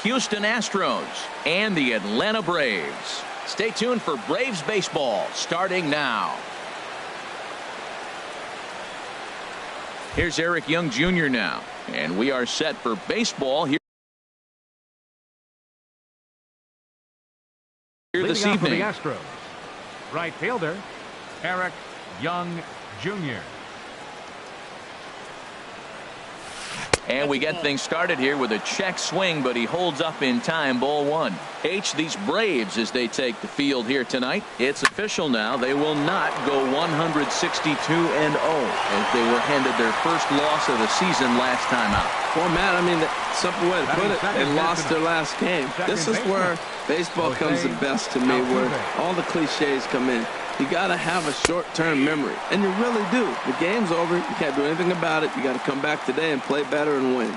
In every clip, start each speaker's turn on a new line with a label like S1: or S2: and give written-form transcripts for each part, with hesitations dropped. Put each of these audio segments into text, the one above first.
S1: Houston Astros and the Atlanta Braves. Stay tuned for Braves baseball starting now. Here's Eric Young Jr. now, and we are set for baseball here this evening.
S2: For the Astros, right fielder Eric Young Jr.
S1: And we get things started here with a check swing, but he holds up in time. Ball one. These Braves, as they take the field here tonight, it's official now. They will not go 162-0 as they were handed their first loss of the season last time out.
S3: Well, Matt, I mean, simple way to put it, they lost their last game. This is where baseball comes the best to me, where all the cliches come in. You got to have a short-term memory, and you really do. The game's over. You can't do anything about it. You got to come back today and play better and win.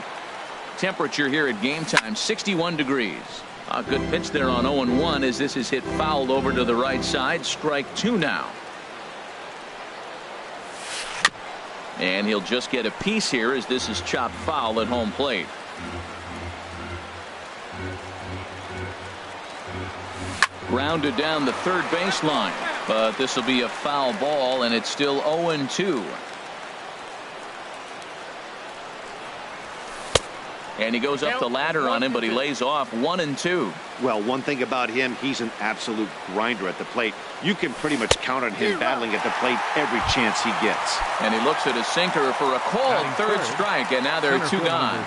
S1: Temperature here at game time, 61 degrees. A good pitch there on 0-1 as this is hit fouled over to the right side. Strike two now. And he'll just get a piece here as this is chopped foul at home plate. Grounded down the third baseline, but this will be a foul ball, and it's still 0-2. And he goes up the ladder on him, but he lays off 1-2.
S4: Well, one thing about him, he's an absolute grinder at the plate. You can pretty much count on him battling at the plate every chance he gets.
S1: And he looks at his sinker for a called third strike, and now there are two gone.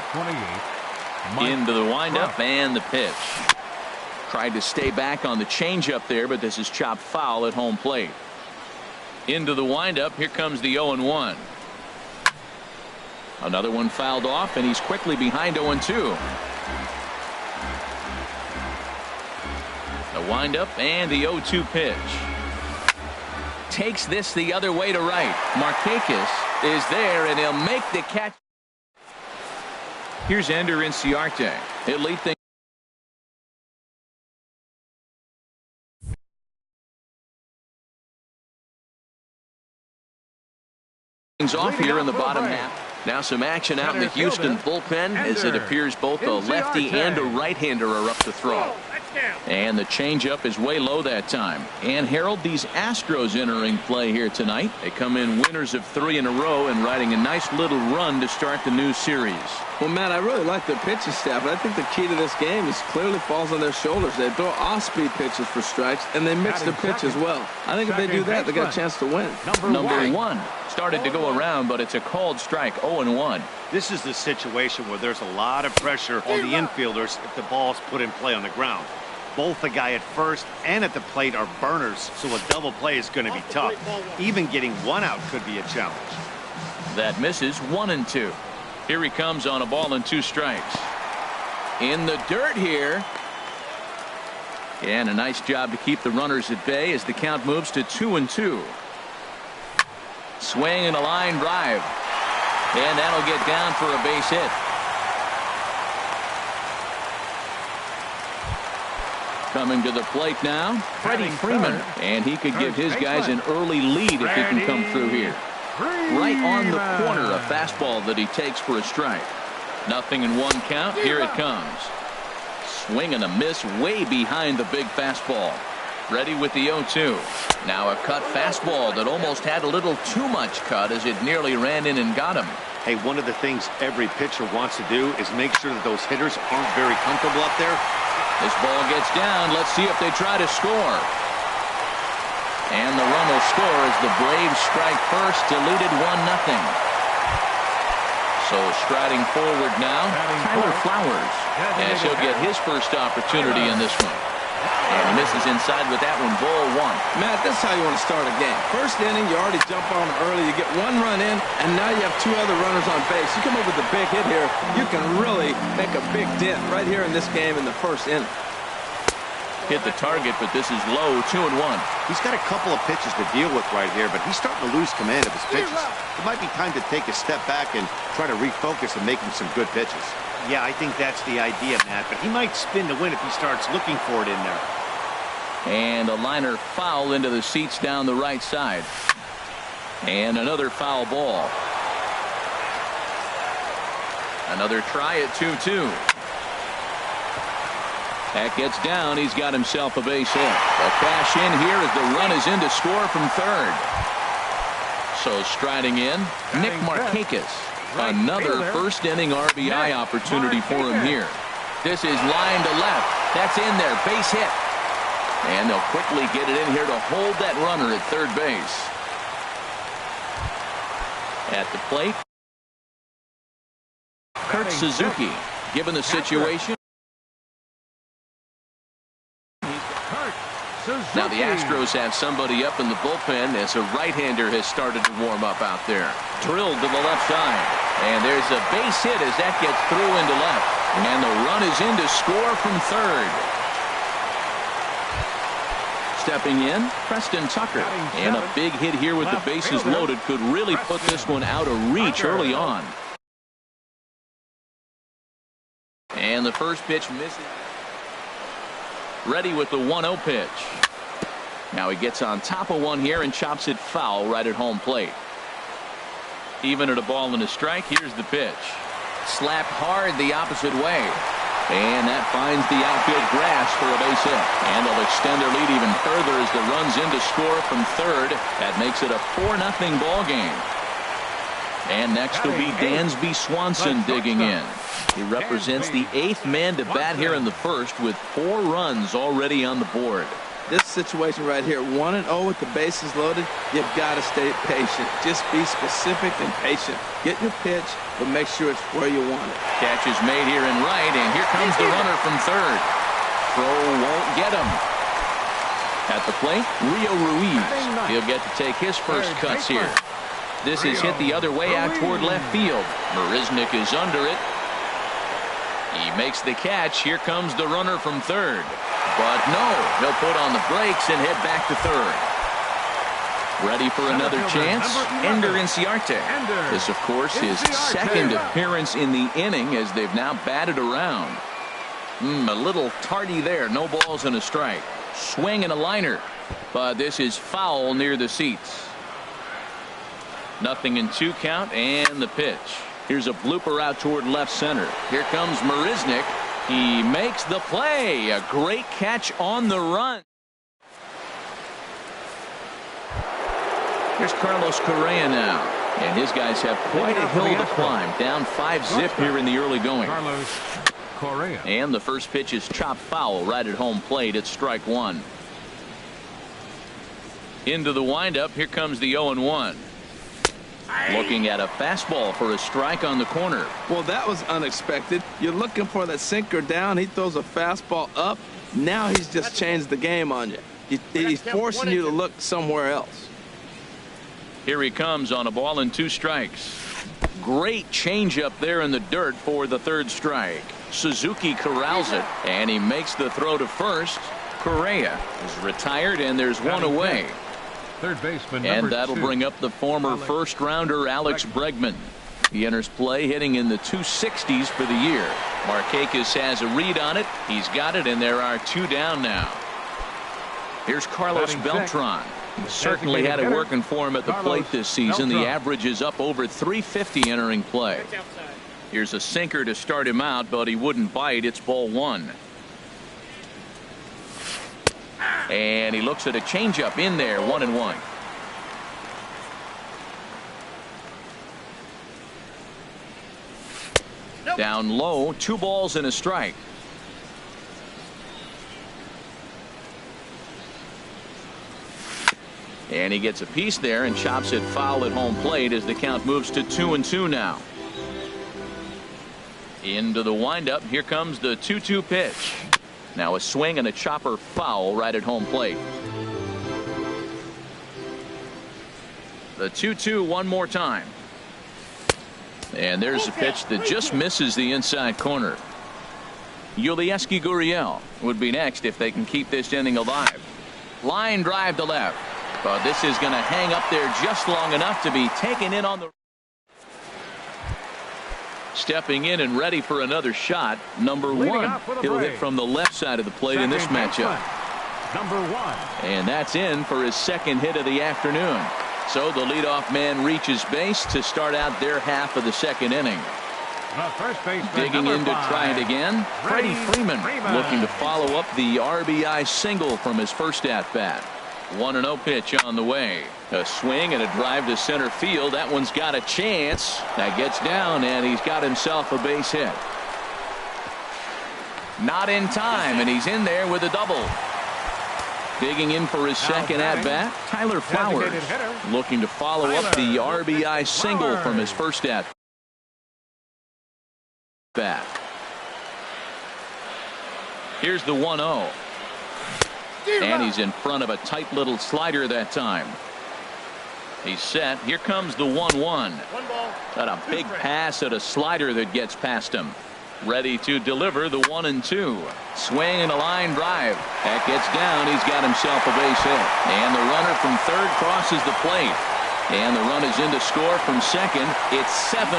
S1: Into the windup and the pitch. Tried to stay back on the changeup there, but this is chopped foul at home plate. Into the windup. Here comes the 0-1. Another one fouled off, and he's quickly behind 0-2. The windup and the 0-2 pitch. Takes this the other way to right. Markakis is there, and he'll make the catch. Here's Ender Inciarte. He'll lead things off here in the bottom half. Now some action out in the Houston bullpen as it appears both a lefty and a right-hander are up to throw. And the changeup is way low that time. And Harold, these Astros entering play here tonight. They come in winners of 3 in a row and riding a nice little run to start the new series.
S3: Well, Matt, I really like their pitching staff, but I think the key to this game is clearly falls on their shoulders. They throw off-speed pitches for strikes, and they mix the pitch as well. I think if they do that, they got a chance to win.
S1: Number one started to go around, but it's a called strike. 0-1.
S4: This is the situation where there's a lot of pressure on the infielders if the ball's put in play on the ground. Both the guy at first and at the plate are burners, so a double play is going to be tough. Even getting one out could be a challenge.
S1: That misses. 1-2. Here he comes on a ball and 2 strikes. In the dirt here. And a nice job to keep the runners at bay as the count moves to 2-2. Swing and a line drive. And that'll get down for a base hit. Coming to the plate now, Freddie Freeman. And he could give his guys an early lead if he can come through here. Right on the corner, a fastball that he takes for a strike. Nothing in 1 count. Here it comes. Swing and a miss way behind the big fastball. Ready with the 0-2. Now a cut fastball that almost had a little too much cut as it nearly ran in and got him.
S4: Hey, one of the things every pitcher wants to do is make sure that those hitters aren't very comfortable up there.
S1: This ball gets down. Let's see if they try to score. And the run will score as the Braves strike first to lead it 1-0. So striding forward now, Tyler Flowers, as he'll get his first opportunity in this one. And he misses inside with that one. Ball 1.
S3: Matt, this is how you want to start a game. First inning, you already jump on early. You get 1 run in, and now you have 2 other runners on base. You come up with a big hit here, you can really make a big dent right here in this game in the first inning.
S1: Hit the target, but this is low. 2-1.
S4: He's got a couple of pitches to deal with right here, but he's starting to lose command of his pitches. It might be time to take a step back and try to refocus and make him some good pitches. Yeah, I think that's the idea, Matt, but he might spin to win if he starts looking for it in there.
S1: And a liner foul into the seats down the right side. And another foul ball. Another try at 2-2. That gets down. He's got himself a base hit. A cash in here as the run is in to score from third. So striding in, Nick Markakis. Another first inning RBI opportunity for him here. This is line to left. That's in there. Base hit. And they'll quickly get it in here to hold that runner at third base. At the plate, Kurt Suzuki. Given the situation, now the Astros have somebody up in the bullpen as a right-hander has started to warm up out there. Drilled to the left side. And there's a base hit as that gets through into left. And the run is in to score from third. Stepping in, Preston Tucker. And a big hit here with the bases loaded could really put this one out of reach early on. And the first pitch misses. Ready with the 1-0 pitch. Now he gets on top of one here and chops it foul right at home plate. Even at a ball and a strike, here's the pitch. Slapped hard the opposite way. And that finds the outfield grass for a base hit. And they'll extend their lead even further as the run's in to score from third. That makes it a 4-0 ball game. And next will be Dansby Swanson digging in. He represents the 8th man to bat here in the first with 4 runs already on the board.
S3: This situation right here, 1-0 with the bases loaded, you've got to stay patient. Just be specific and patient. Get your pitch, but make sure it's where you want it.
S1: Catch is made here in right, and here comes the runner from third. Throw won't get him. At the plate, Rio Ruiz. He'll get to take his first cuts here. This is hit the other way out toward left field. Marisnick is under it. He makes the catch. Here comes the runner from third. But no, he'll put on the brakes and head back to third. Ready for another chance? Ender Inciarte. This, of course, his second appearance in the inning as they've now batted around. A little tardy there. No balls and a strike. Swing and a liner. But this is foul near the seats. 0-2 count and the pitch. Here's a blooper out toward left center. Here comes Marisnick. He makes the play. A great catch on the run. Here's Carlos Correa now. And his guys have quite a hill to climb. Down 5-0 here in the early going.
S2: Carlos Correa.
S1: And the first pitch is chopped foul right at home plate. It's strike one. Into the windup. Here comes the 0-1. Looking at a fastball for a strike on the corner.
S3: Well, that was unexpected. You're looking for that sinker down. He throws a fastball up. Now he's just changed the game on you. He's forcing you to look somewhere else.
S1: Here he comes on a ball and 2 strikes. Great changeup there in the dirt for the third strike. Suzuki corrals it, and he makes the throw to first. Correa is retired, and there's one away.
S2: Third baseman
S1: and that'll
S2: 2.
S1: bring up the former first-rounder Alex Bregman. He enters play hitting in the 260s for the year. Markakis has a read on it. He's got it, and there are 2 down now. Here's Carlos Beltran. He certainly had it working for him at the plate this season. The average is up over 350 entering play. Here's a sinker to start him out, but he wouldn't bite. It's ball 1. And he looks at a changeup in there. 1-1. Down low, 2 balls and a strike. And he gets a piece there and chops it foul at home plate as the count moves to 2-2 now. Into the windup. Here comes the 2-2 pitch. Now a swing and a chopper foul right at home plate. The 2-2 one more time. And there's a pitch that just misses the inside corner. Yulieski Gurriel would be next if they can keep this inning alive. Line drive to left. But this is going to hang up there just long enough to be taken in on the. Stepping in and ready for another shot. Number 1. He'll hit from the left side of the plate in this matchup.
S2: Number 1.
S1: And that's in for his second hit of the afternoon. So the leadoff man reaches base to start out their half of the second inning.
S2: The first baseman,
S1: Digging in to try it again. Freddie Freeman looking to follow up the RBI single from his first at-bat. 1-0 pitch on the way. A swing and a drive to center field. That one's got a chance. That gets down, and he's got himself a base hit. Not in time, and he's in there with a double. Digging in for his second at-bat, Tyler Flowers looking to follow up the RBI single from his first at-bat. Here's the 1-0. And he's in front of a tight little slider that time. He's set. Here comes the 1-1. Got a big pass at a slider that gets past him. Ready to deliver the 1-2. Swing and a line drive. That gets down. He's got himself a base hit. And the runner from third crosses the plate. And the run is in to score from second. It's 7-0.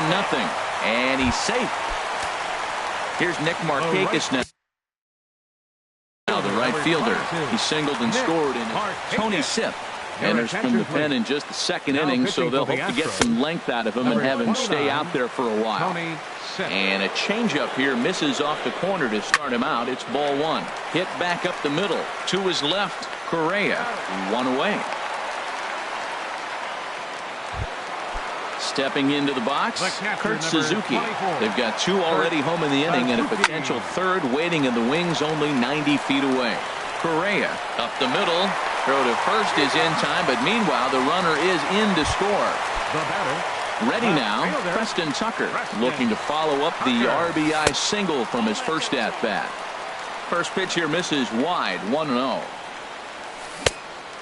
S1: And he's safe. Here's Nick Markakis now. Now the right fielder. He singled and scored in Tony Sipp. Enters from the pen in just the second inning, so they'll hope to get some length out of him and have him stay out there for a while. And a changeup here misses off the corner to start him out. It's ball one. Hit back up the middle. To his left, Correa. One away. Stepping into the box, Kurt Suzuki. They've got two already home in the inning and a potential third waiting in the wings only 90 feet away. Correa up the middle. Throw to first is in time, but meanwhile the runner is in to score. Ready now, Preston Tucker looking to follow up the RBI single from his first at-bat. First pitch here misses wide, 1-0.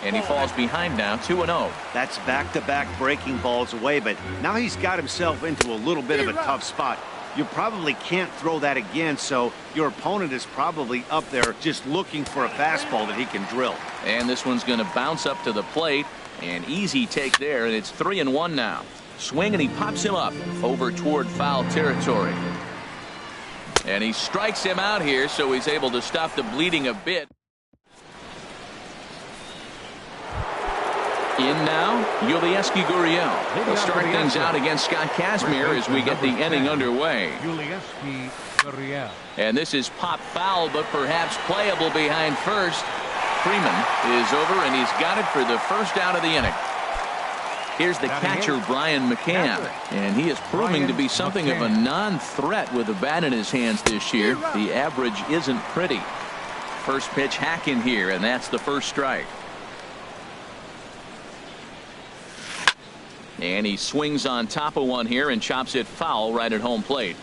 S1: And he falls behind now, 2-0.
S4: That's back-to-back breaking balls away, but now he's got himself into a little bit of a tough spot. You probably can't throw that again, so your opponent is probably up there just looking for a fastball that he can drill.
S1: And this one's going to bounce up to the plate. An easy take there, and it's 3-1 now. Swing, and he pops him up over toward foul territory. And he strikes him out here, so he's able to stop the bleeding a bit. In now, Yulieski Gurriel. He'll start things out against Scott Kazmir as we get the inning underway. And this is pop foul, but perhaps playable behind first. Freeman is over, and he's got it for the first out of the inning. Here's the catcher, Brian McCann, and he is proving to be something of a non-threat with a bat in his hands this year. The average isn't pretty. First pitch hack in here, and that's the first strike. And he swings on top of one here and chops it foul right at home plate.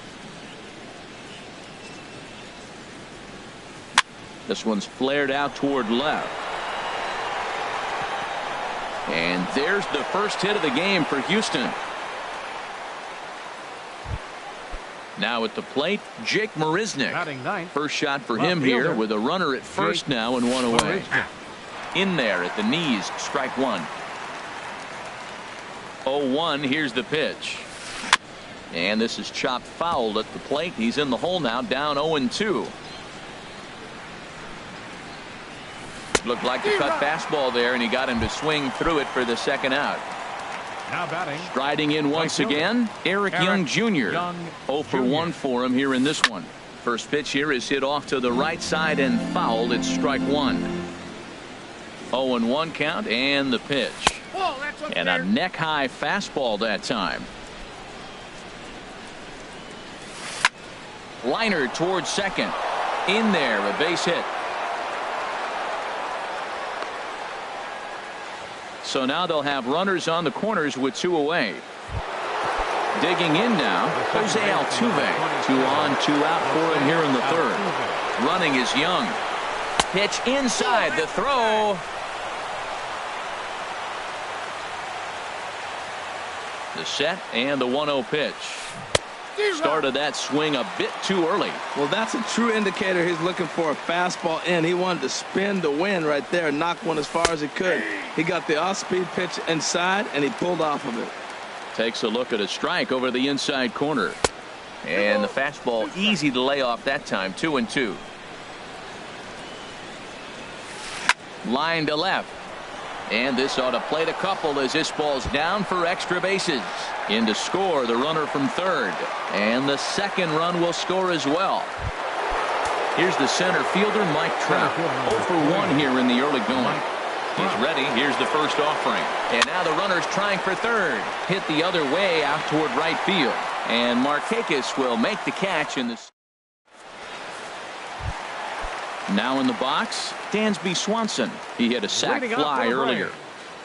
S1: This one's flared out toward left. And there's the first hit of the game for Houston. Now at the plate, Jake Marisnick. First shot for him here with a runner at first now and one away. In there at the knees, strike one. 0-1, here's the pitch. And this is chopped foul at the plate. He's in the hole now, down 0-2. Looked like the cut fastball there, and he got him to swing through it for the second out.
S2: Now batting.
S1: Striding in once again, Eric Young Jr. 0 for 1 for him here in this one. First pitch here is hit off to the right side and fouled. It's strike one. 0-1 count, and the pitch. And a neck-high fastball that time. Liner towards second. In there, a base hit. So now they'll have runners on the corners with two away. Digging in now, Jose Altuve. 2 on, 2 out for him here in the third. Running is Young. Pitch inside, the throw. The set and the 1-0 pitch. Started that swing a bit too early.
S3: Well, that's a true indicator. He's looking for a fastball in. He wanted to spin the wind right there, knock one as far as he could. He got the off-speed pitch inside, and he pulled off of it.
S1: Takes a look at a strike over the inside corner. And the fastball easy to lay off that time, 2-2. Line to left. And this ought to plate a couple as this ball's down for extra bases. In to score the runner from third. And the second run will score as well. Here's the center fielder, Mike Trout. 0 for 1 here in the early going. He's ready. Here's the first offering. And now the runner's trying for third. Hit the other way out toward right field. And Markakis will make the catch in this. Now in the box, Dansby Swanson. He hit a sac fly earlier.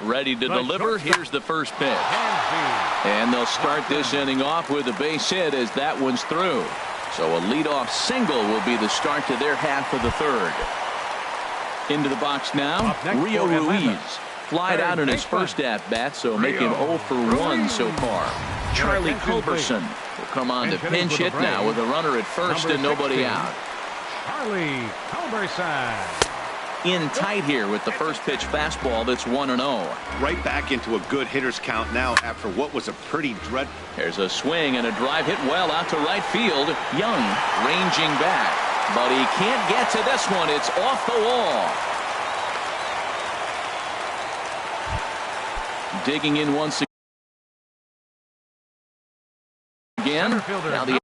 S1: Ready to deliver. Here's the first pitch. And they'll start this inning off with a base hit as that one's through. So a leadoff single will be the start to their half of the third. Into the box now, Rio Ruiz. Flied out in his first at-bat, so make him 0 for 1 so far. Charlie Culberson will come on to pinch hit now with a runner at first and nobody out.
S2: Charlie Culberson.
S1: In tight here with the first pitch fastball that's 1-0.
S4: Right back into a good hitter's count now after what was a pretty dreadful.
S1: There's a swing and a drive hit well out to right field. Young ranging back, but he can't get to this one. It's off the wall. Digging in once again. Now the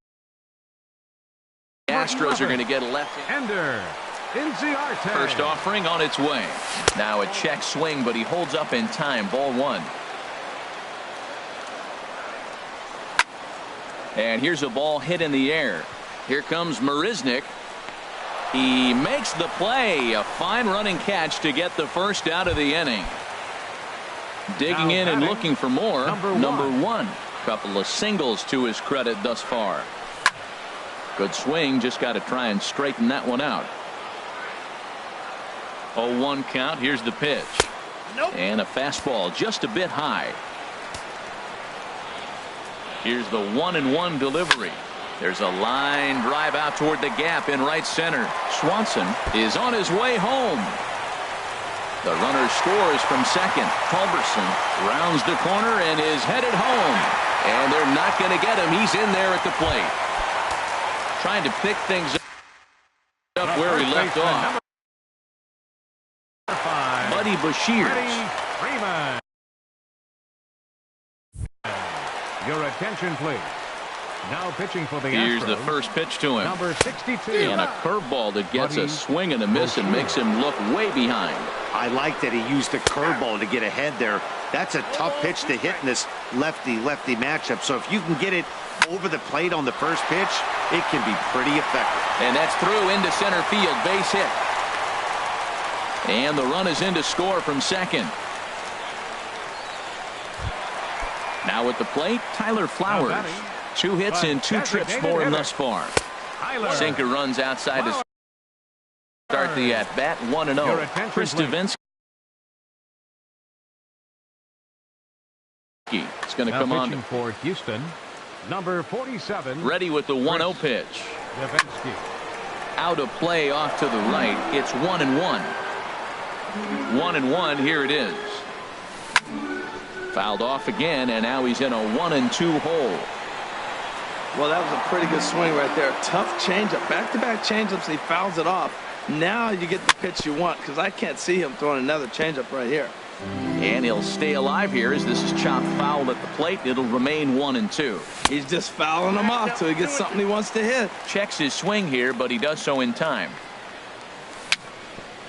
S1: Astros are going to get a left. First offering on its way. Now a check swing, but he holds up in time. Ball 1. And here's a ball hit in the air. Here comes Marisnick. He makes the play. A fine running catch to get the first out of the inning. Digging in and looking for more. Number one. Couple of singles to his credit thus far. Good swing. Just got to try and straighten that one out. 0-1 count. Here's the pitch. And a fastball just a bit high. Here's the 1-1 delivery. There's a line drive out toward the gap in right center. Swanson is on his way home. The runner scores from second. Culberson rounds the corner and is headed home. And they're not going to get him. He's in there at the plate. Trying to pick things up where he left off. Buddy Bashirs.
S2: Your attention, please. Now pitching for the
S1: Here's
S2: Astros,
S1: the first pitch to him.
S2: Number 62.
S1: And a curveball that gets a swing and a miss and makes him look way behind.
S4: I like that he used the curveball to get ahead there. That's a tough pitch to hit in this lefty-lefty matchup. So if you can get it over the plate on the first pitch, it can be pretty effective.
S1: And that's through into center field. Base hit. And the run is in to score from second. Now at the plate, Tyler Flowers. 2 hits and 2 trips for him thus far. Sinker runs outside to start the at-bat. 1-0. Chris Davinsky is going to come on
S2: for Houston. Number 47.
S1: Ready with the 1-0 pitch.
S2: Davinsky.
S1: Out of play off to the right. It's 1-1. 1-1. Here it is. Fouled off again, and now he's in a 1-2 hole.
S3: Well, that was a pretty good swing right there. Tough changeup. Back-to-back changeups. He fouls it off. Now you get the pitch you want, because I can't see him throwing another changeup right here.
S1: And he'll stay alive here as this is chopped foul at the plate. It'll remain 1-2.
S3: He's just fouling him off till he gets something he wants to hit.
S1: Checks his swing here, but he does so in time.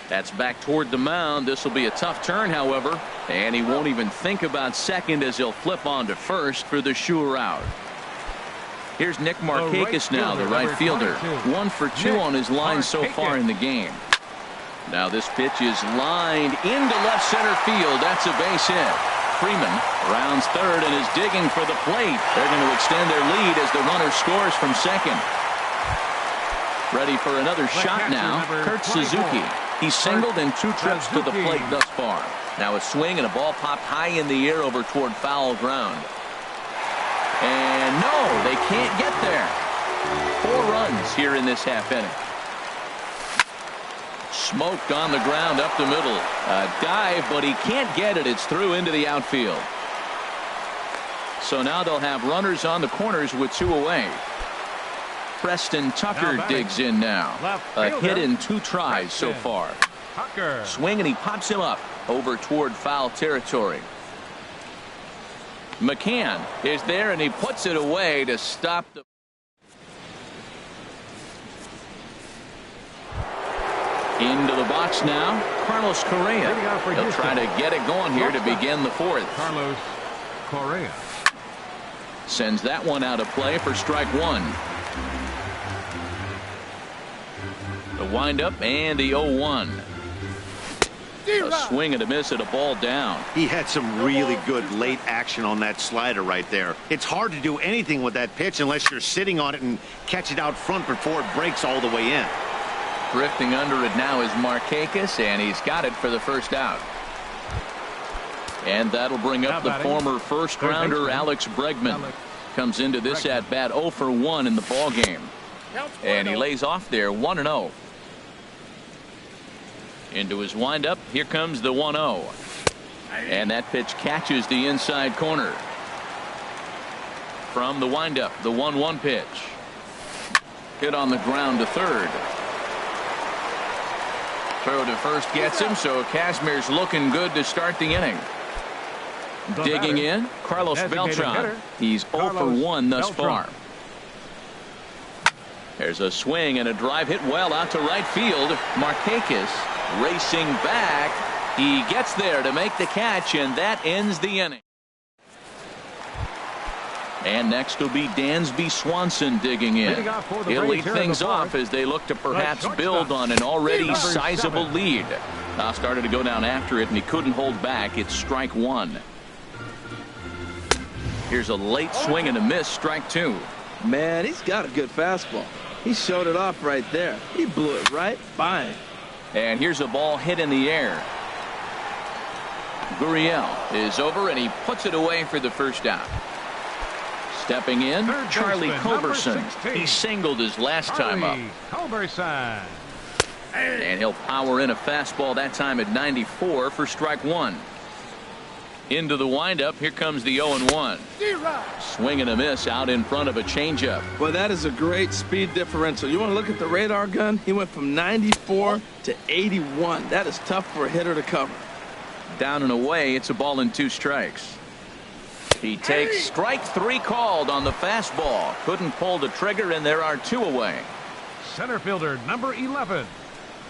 S1: That's back toward the mound. This will be a tough turn, however. And he won't even think about second as he'll flip on to first for the sure out. Here's Nick Markakis now, the right fielder. 1 for 2 on his line so far in the game. Now this pitch is lined into left center field. That's a base hit. Freeman rounds third and is digging for the plate. They're going to extend their lead as the runner scores from second. Ready for another shot now. Kurt Suzuki. He's singled in 2 trips to the plate thus far. Now a swing and a ball popped high in the air over toward foul ground. And no, they can't get there. 4 runs here in this half inning. Smoked on the ground up the middle. A dive, but he can't get it. It's through into the outfield. So now they'll have runners on the corners with 2 away. Preston Tucker digs in now. A hit in 2 tries so far.
S2: Tucker.
S1: Swing, and he pops him up over toward foul territory. McCann is there, and he puts it away to stop the. Into the box now, Carlos Correa. He'll try to get it going here to begin the fourth.
S2: Carlos Correa
S1: sends that one out of play for strike one. The windup and the 0-1. A swing and a miss at a ball down.
S4: He had some really good late action on that slider right there. It's hard to do anything with that pitch unless you're sitting on it and catch it out front before it breaks all the way in.
S1: Drifting under it now is Markakis, and he's got it for the first out. And that'll bring up the former first-rounder Alex Bregman. Comes into this at-bat 0 for 1 in the ballgame. And he lays off there 1-0. Into his windup, here comes the 1-0. And that pitch catches the inside corner. From the windup, the 1-1 pitch. Hit on the ground to third. Throw to first gets him, so Kazmir's looking good to start the inning. Digging in, Carlos Beltran. He's 0 for 1 thus far. There's a swing and a drive hit well out to right field. Markakis racing back. He gets there to make the catch, and that ends the inning. And next will be Dansby Swanson digging in. He'll lead things off as they look to perhaps build on an already sizable lead. Now started to go down after it, and he couldn't hold back. It's strike one. Here's a late swing and a miss, strike two.
S3: Man, he's got a good fastball. He showed it off right there. He blew it right by him.
S1: And here's a ball hit in the air. Gurriel is over, and he puts it away for the first out. Stepping in, Charlie Culberson. He singled his last time up.
S2: Culberson.
S1: And he'll power in a fastball that time at 94 for strike one. Into the windup, here comes the 0-1. Swing and a miss out in front of a changeup.
S3: Well, that is a great speed differential. You want to look at the radar gun? He went from 94 to 81. That is tough for a hitter to cover.
S1: Down and away, it's a ball and 2 strikes. He takes strike 3 called on the fastball. Couldn't pull the trigger, and there are 2 away.
S2: Center fielder number 11,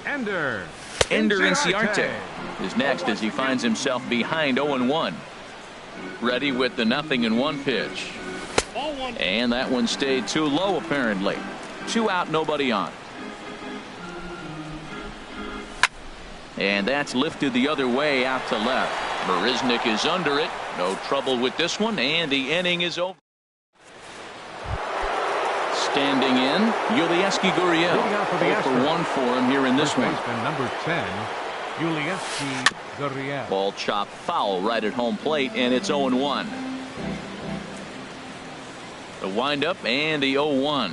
S2: Ender
S1: Inciarte is next as he finds himself behind 0-1. Ready with the 0-1 pitch. And that one stayed too low apparently. 2 out, nobody on. And that's lifted the other way out to left. Marisnick is under it. No trouble with this one, and the inning is over. Standing in, Yulieski Gurriel. 0 for 1 for him here in this one.
S2: Number 10, Yulieski Gurriel.
S1: Ball chopped foul right at home plate, and it's 0-1. The windup and the 0-1.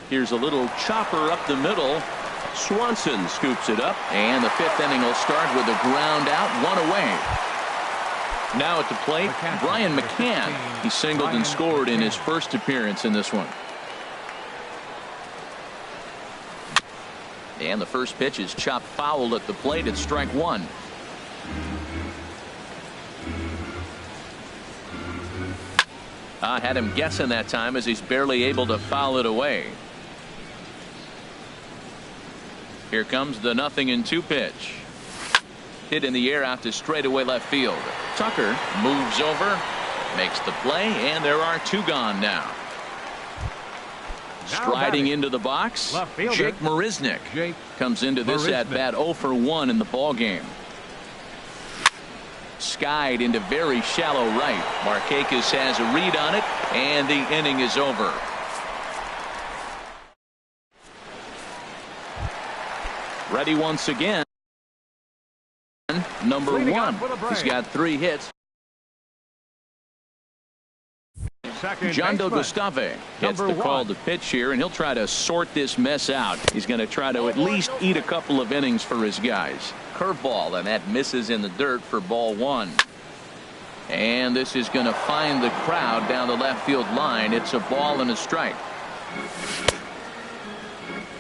S1: Here's a little chopper up the middle. Swanson scoops it up, and the 5th inning will start with a ground out, 1 away. Now at the plate, Brian McCann. He singled and scored in his first appearance in this one. And the first pitch is chopped foul at the plate at strike 1. Had him guessing that time as he's barely able to foul it away. Here comes the 0-2 pitch. Hit in the air out to straightaway left field. Tucker moves over, makes the play, and there are 2 gone now. Striding into the box, Jake Marisnick comes into this at-bat 0 for 1 in the ballgame. Skied into very shallow right. Markakis has a read on it, and the inning is over. Ready once again. Number 1. He's got 3 hits. John Del Gustave gets the call to pitch here, and he'll try to sort this mess out. He's going to try to at least eat a couple of innings for his guys. Curveball, and that misses in the dirt for ball 1. And this is going to find the crowd down the left field line. It's a ball and a strike.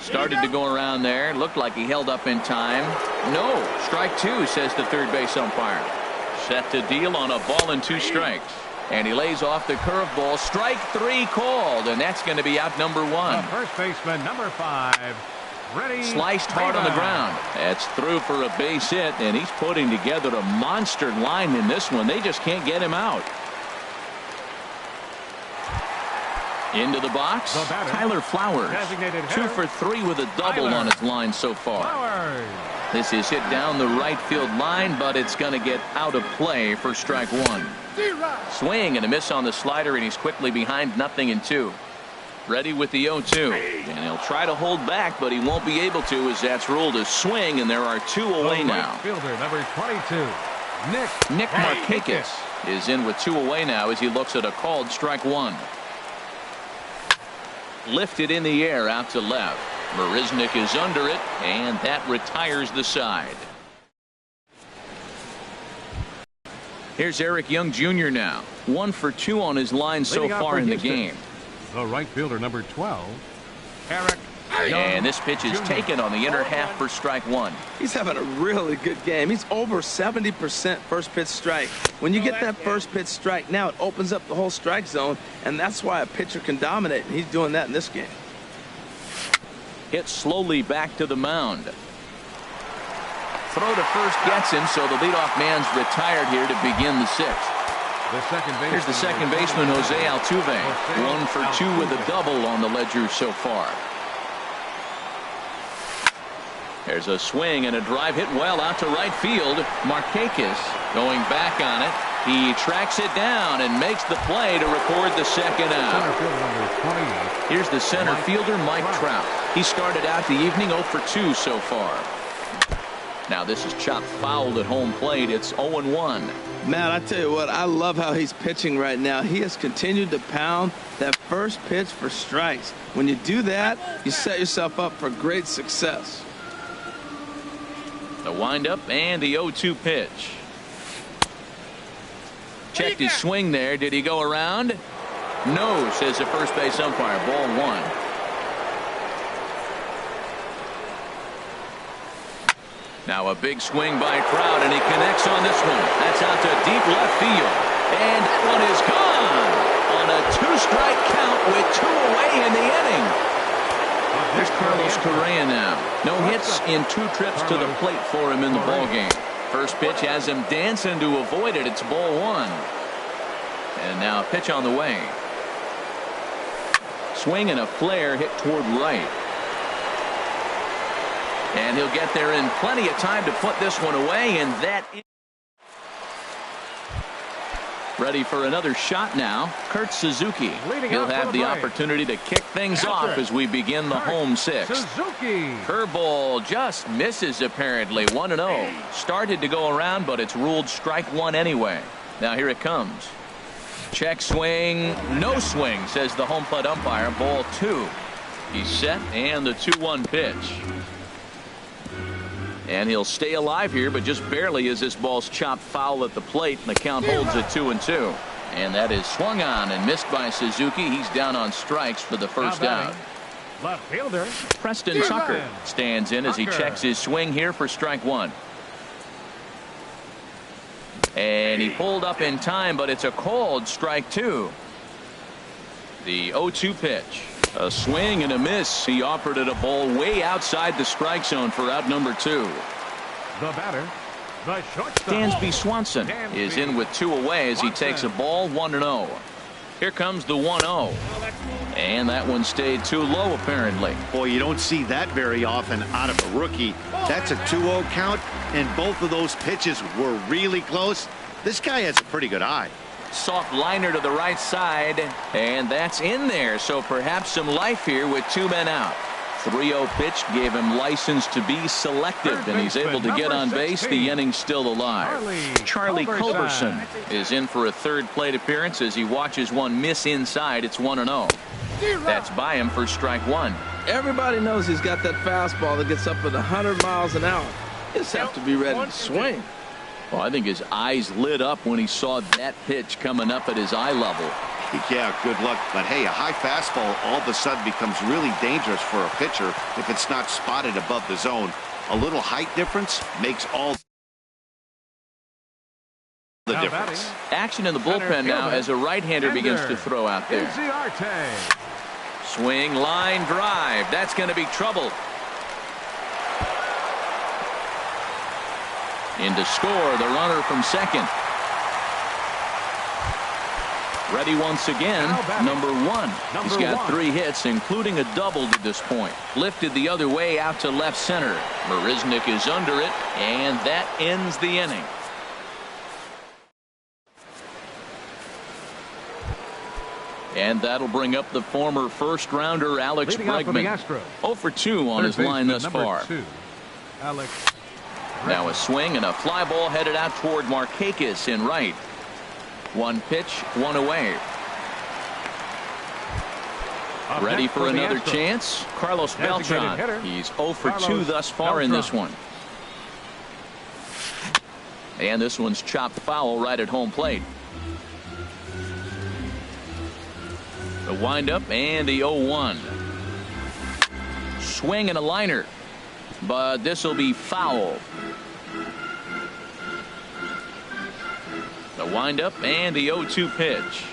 S1: Started to go around there. Looked like he held up in time. No. Strike two, says the third base umpire. Set to deal on a ball and 2 strikes. And he lays off the curveball. Strike 3 called, and that's going to be out number 1.
S2: First baseman, number 5. Ready.
S1: Sliced hard on the ground. That's through for a base hit, and he's putting together a monster line in this one. They just can't get him out. Into the box, Tyler Flowers. 2 for 3 with a double on his line so far. This is hit down the right field line, but it's going to get out of play for strike 1. Swing and a miss on the slider, and he's quickly behind 0-2. Ready with the 0-2. And he'll try to hold back, but he won't be able to, as that's ruled a swing, and there are 2 away now.
S2: Fielder, number 22.
S1: Nick Markakis is in with 2 away now as he looks at a called strike 1. Lifted in the air out to left. Marisnik is under it, and that retires the side. Here's Eric Young Jr. now. 1 for 2 on his line so far in the game.
S2: The right fielder, number 12, Eric Young.
S1: And this pitch is taken on the inner half for strike 1.
S3: He's having a really good game. He's over 70% first pitch strike. When you get that first pitch strike, now it opens up the whole strike zone, and that's why a pitcher can dominate, and he's doing that in this game.
S1: Hit slowly back to the mound. Throw to first gets him, so the leadoff man's retired here to begin the 6th. Here's the second baseman, Jose Altuve. 1 for 2 with a double on the ledger so far. There's a swing and a drive hit well out to right field. Markakis going back on it. He tracks it down and makes the play to record the second out. Here's the center fielder, Mike Trout. He started out the evening 0 for 2 so far. Now this is chopped foul at home plate. It's 0-1.
S3: Man, I tell you what, I love how he's pitching right now. He has continued to pound that first pitch for strikes. When you do that, you set yourself up for great success.
S1: The windup and the 0-2 pitch. Checked his swing there. Did he go around? No, says the first base umpire. Ball 1. Now a big swing by Trout, and he connects on this one. That's out to deep left field. And that one is gone on a 2-strike count with 2 away in the inning. There's Carlos Correa now. No hits in 2 trips to the plate for him in the ballgame. First pitch has him dancing to avoid it. It's ball 1. And now a pitch on the way. Swing and a flare hit toward right. And he'll get there in plenty of time to put this one away, and that is ready for another shot now. Kurt Suzuki. He'll have the opportunity to kick things off as we begin the home 6th. Curveball just misses apparently. 1-0. Started to go around, but it's ruled strike 1 anyway. Now here it comes. Check swing. No swing, says the home plate umpire. Ball 2. He's set, and the 2-1 pitch. And he'll stay alive here, but just barely as this ball's chopped foul at the plate, and the count holds at 2-2. And that is swung on and missed by Suzuki. He's down on strikes for the first out.
S2: Left fielder
S1: Preston Tucker stands in as he checks his swing here for strike 1. And he pulled up in time, but it's a called strike 2. The 0-2 pitch. A swing and a miss. He offered it a ball way outside the strike zone for out number 2.
S2: The batter, the shortstop.
S1: Dansby Swanson is in with 2 away as he takes a ball 1-0. Here comes the 1-0. And that one stayed too low apparently.
S4: Boy, you don't see that very often out of a rookie. That's a 2-0 count, and both of those pitches were really close. This guy has a pretty good eye.
S1: Soft liner to the right side, and that's in there, so perhaps some life here with 2 men out. 3-0 pitch gave him license to be selective, and he's able to get on base. The inning's still alive. Charlie Culberson is in for a third plate appearance as he watches one miss inside. It's 1-0. That's by him for strike 1.
S3: Everybody knows he's got that fastball that gets up at 100 miles an hour. He just have to be ready to swing.
S1: Well, I think his eyes lit up when he saw that pitch coming up at his eye level.
S4: Yeah, good luck. But hey, a high fastball all of a sudden becomes really dangerous for a pitcher if it's not spotted above the zone. A little height difference makes all the difference.
S1: Action in the bullpen now as a right-hander begins to throw out there. Swing, line drive. That's going to be trouble. In to score, the runner from second. Ready once again, number one. He's got 3 hits, including a double to this point. Lifted the other way out to left center. Marisnick is under it, and that ends the inning. And that'll bring up the former first-rounder Alex Bregman. 0 for 2 on his line thus far. Now a swing and a fly ball headed out toward Markakis in right. 1 pitch, 1 away. Ready for another chance. Carlos Beltran. He's 0 for 2 thus far in this one. And this one's chopped foul right at home plate. The windup and the 0-1. Swing and a liner. But this will be foul. The windup and the 0-2 pitch.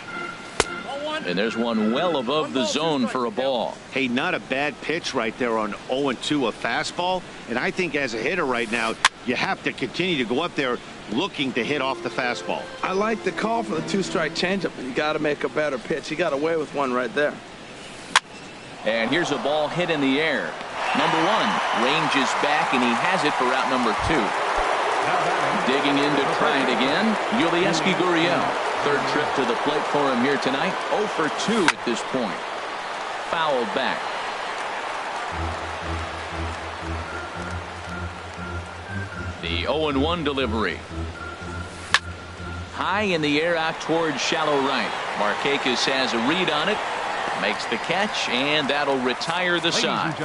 S1: And there's one well above the zone for a ball.
S4: Hey, not a bad pitch right there on 0-2, a fastball. And I think as a hitter right now, you have to continue to go up there looking to hit off the fastball.
S3: I like the call for the 2-strike changeup. You got to make a better pitch. He got away with one right there.
S1: And here's a ball hit in the air. Number 1 ranges back, and he has it for out number 2. Digging in to try it again, Yulieski Gurriel. 3rd trip to the plate for him here tonight. 0 for 2 at this point. Fouled back. The 0-1 delivery. High in the air out towards shallow right. Markakis has a read on it. Makes the catch, and that'll retire the side.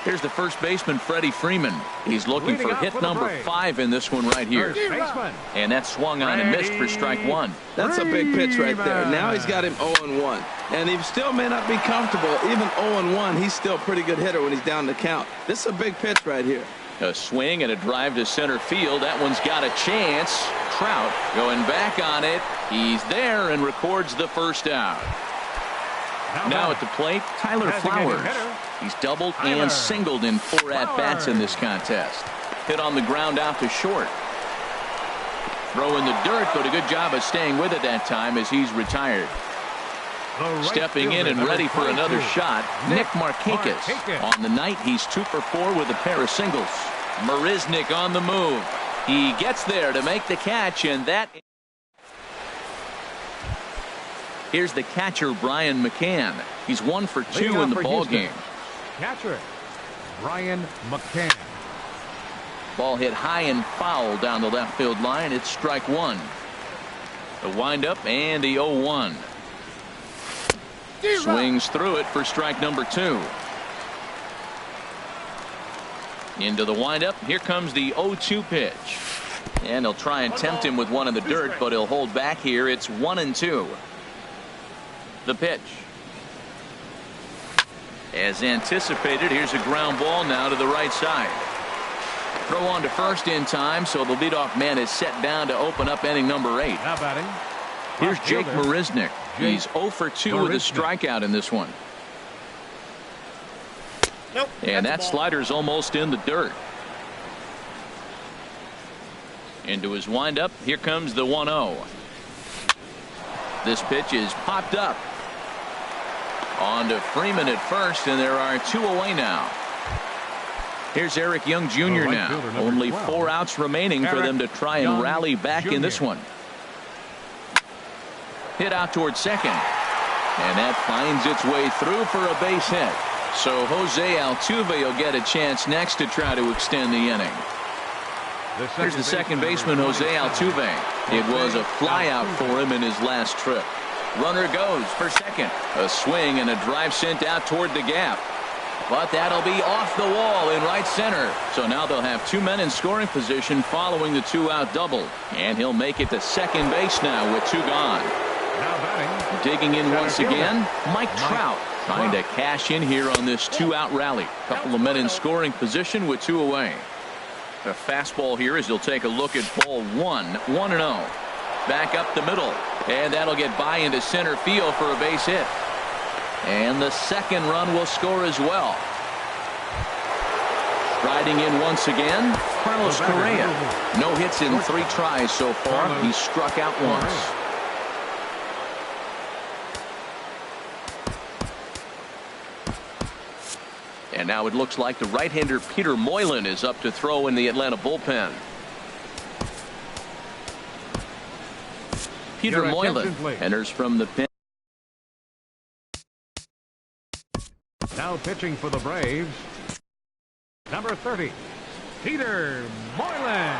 S1: Here's the first baseman, Freddie Freeman. He's looking for hit number 5 in this one right here. And that swung on and missed for strike 1.
S3: That's a big pitch right there. Now he's got him 0-1. And he still may not be comfortable. Even 0-1, he's still a pretty good hitter when he's down the count. This is a big pitch right here.
S1: A swing and a drive to center field. That one's got a chance. Trout going back on it. He's there and records the first out. Now at the plate, Tyler Flowers. He's doubled and singled in 4 at-bats in this contest. Hit on the ground out to short. Throw in the dirt, but a good job of staying with it that time as he's retired. Stepping in and ready for another shot, Nick Markakis. On the night, he's 2 for 4 with a pair of singles. Marisnick on the move. He gets there to make the catch, and that... Here's the catcher, Brian McCann. He's 1 for 2 in the ball game.
S2: Catcher, Brian McCann.
S1: Ball hit high and foul down the left field line. It's strike 1. The windup and the 0-1. Swings through it for strike number 2. Into the windup. Here comes the 0-2 pitch. And they'll try and tempt him with one in the dirt, but he'll hold back here. It's 1-2. The pitch. As anticipated, here's a ground ball now to the right side. Throw on to first in time, so the leadoff man is set down to open up inning number 8.
S2: Now batting.
S1: Here's Jake Marisnick. He's 0 for 2 with a strikeout in this one.
S4: Nope,
S1: and that slider's almost in the dirt. Into his windup. Here comes the 1-0. This pitch is popped up. On to Freeman at first, and there are 2 away now. Here's Eric Young Jr. now. Only 4 outs remaining for them to try and rally back in this one. Hit out towards second. And that finds its way through for a base hit. So Jose Altuve will get a chance next to try to extend the inning. Here's the second baseman, Jose Altuve. It was a flyout for him in his last trip. Runner goes for second. A swing and a drive sent out toward the gap. But that'll be off the wall in right center. So now they'll have 2 men in scoring position following the 2-out double. And he'll make it to second base now with 2 gone.
S2: Now batting.
S1: Digging in once again, Mike Trout. Trying to cash in here on this 2-out rally. Couple of men in scoring position with 2 away. A fastball here as he'll take a look at ball 1. 1-0. Back up the middle. And that'll get by into center field for a base hit. And the second run will score as well. Riding in once again, Carlos Correa. No hits in 3 tries so far. He's struck out once. And now it looks like the right-hander Peter Moylan is up to throw in the Atlanta bullpen. Peter Moylan enters from the pen.
S2: Now pitching for the Braves, number 30, Peter Moylan.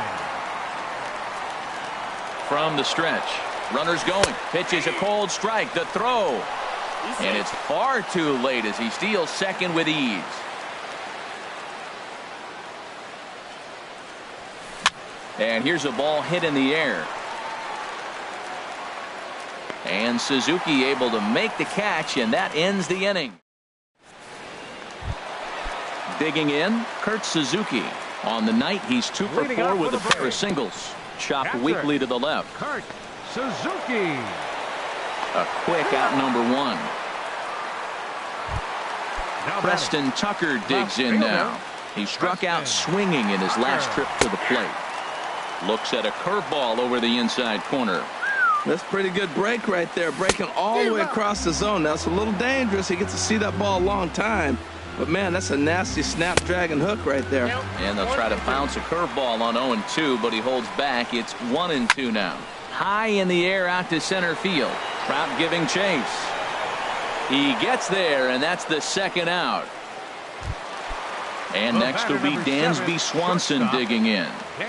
S1: From the stretch, runners going. Pitches a cold strike. The throw. And it's far too late as he steals second with ease. And here's a ball hit in the air. And Suzuki able to make the catch, and that ends the inning. Digging in, Kurt Suzuki. On the night, he's 2 for 4 with a pair of singles. Chopped weakly to the left.
S2: Kurt Suzuki.
S1: A quick out number 1.
S2: Now
S1: Preston Tucker digs in now. He struck out swinging in his last trip to the plate. Looks at a curveball over the inside corner.
S3: That's a pretty good break right there. Breaking all the way across the zone. That's a little dangerous. He gets to see that ball a long time. But, man, that's a nasty snapdragon hook right there.
S1: And they'll try to bounce a curveball on 0-2, but he holds back. It's 1-2 now. High in the air out to center field. Trout giving chase. He gets there, and that's the second out. And next will be Dansby Swanson digging in.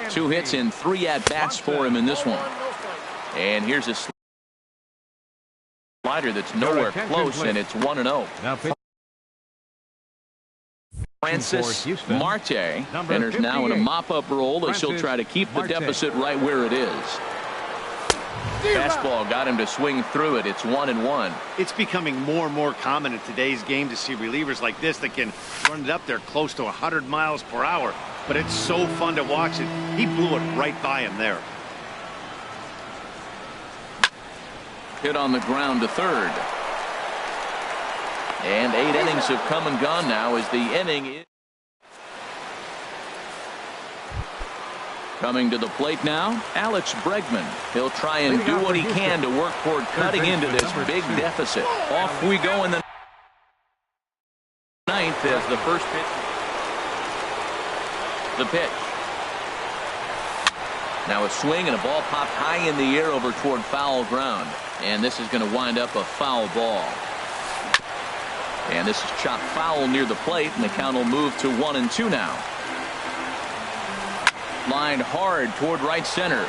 S1: 2 hits and 3 at-bats for him in this one. And here's a slider that's nowhere close, and it's 1-0. Francis Marte enters now in a mop-up role as he'll try to keep the deficit right where it is. Fastball got him to swing through it. It's 1-1.
S4: It's becoming more and more common in today's game to see relievers like this that can run it up there close to 100 miles per hour. But it's so fun to watch it. He blew it right by him there.
S1: Hit on the ground to third. And 8 innings have come and gone now as the inning is. Coming to the plate now, Alex Bregman. He'll try and do what he can to work toward cutting into this big deficit. Off we go in the 9th as the first pitch. The pitch. Now a swing and a ball popped high in the air over toward foul ground. And this is going to wind up a foul ball. And this is chopped foul near the plate, and the count will move to 1-2 now. Lined hard toward right center.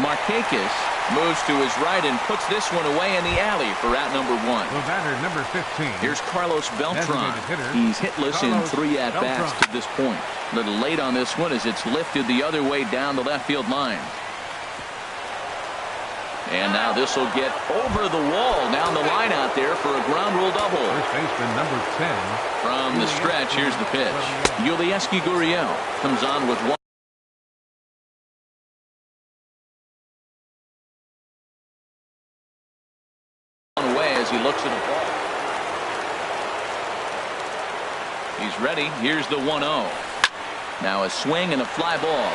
S1: Markakis moves to his right and puts this one away in the alley for out number 1.
S2: The batter, number 15.
S1: Here's Carlos Beltran. He's hitless in 3 at-bats to this point. A little late on this one as it's lifted the other way down the left field line. And now this will get over the wall down the line out there for a ground rule double.
S2: First baseman number 10.
S1: From the stretch, here's the pitch. Yulieski Gurriel comes on with 1 away as he looks at the ball. He's ready. Here's the 1-0. Now a swing and a fly ball.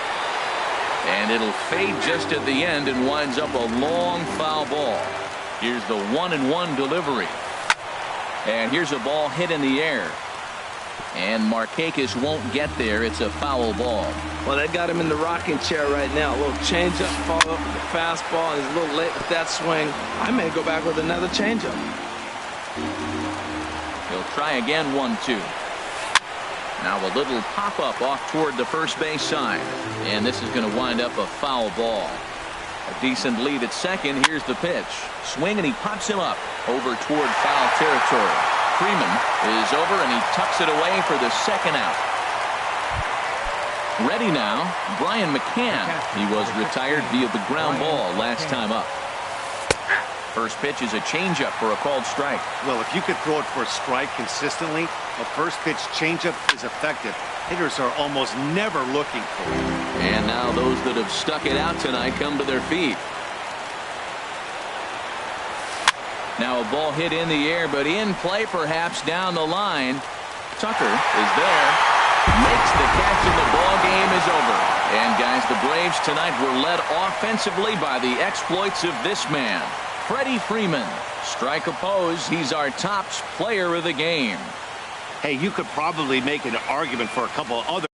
S1: And it'll fade just at the end and winds up a long foul ball. Here's the 1-1 delivery. And here's a ball hit in the air. And Markakis won't get there. It's a foul ball.
S3: Well, they got him in the rocking chair right now. A little changeup, follow up with the fastball. He's a little late with that swing. I may go back with another changeup.
S1: He'll try again, 1-2. Now a little pop-up off toward the first base side. And this is going to wind up a foul ball. A decent lead at second. Here's the pitch. Swing, and he pops him up over toward foul territory. Freeman is over, and he tucks it away for the second out. Ready now, Brian McCann. He was retired via the ground ball last time up. First pitch is a changeup for a called strike.
S4: Well, if you could throw it for a strike consistently, a first pitch changeup is effective. Hitters are almost never looking for it.
S1: And now those that have stuck it out tonight come to their feet. Now a ball hit in the air, but in play perhaps down the line. Tucker is there. Makes the catch, and the ball game is over. And guys, the Braves tonight were led offensively by the exploits of this man, Freddie Freeman. Strike oppose, he's our top player of the game.
S4: Hey, you could probably make an argument for a couple other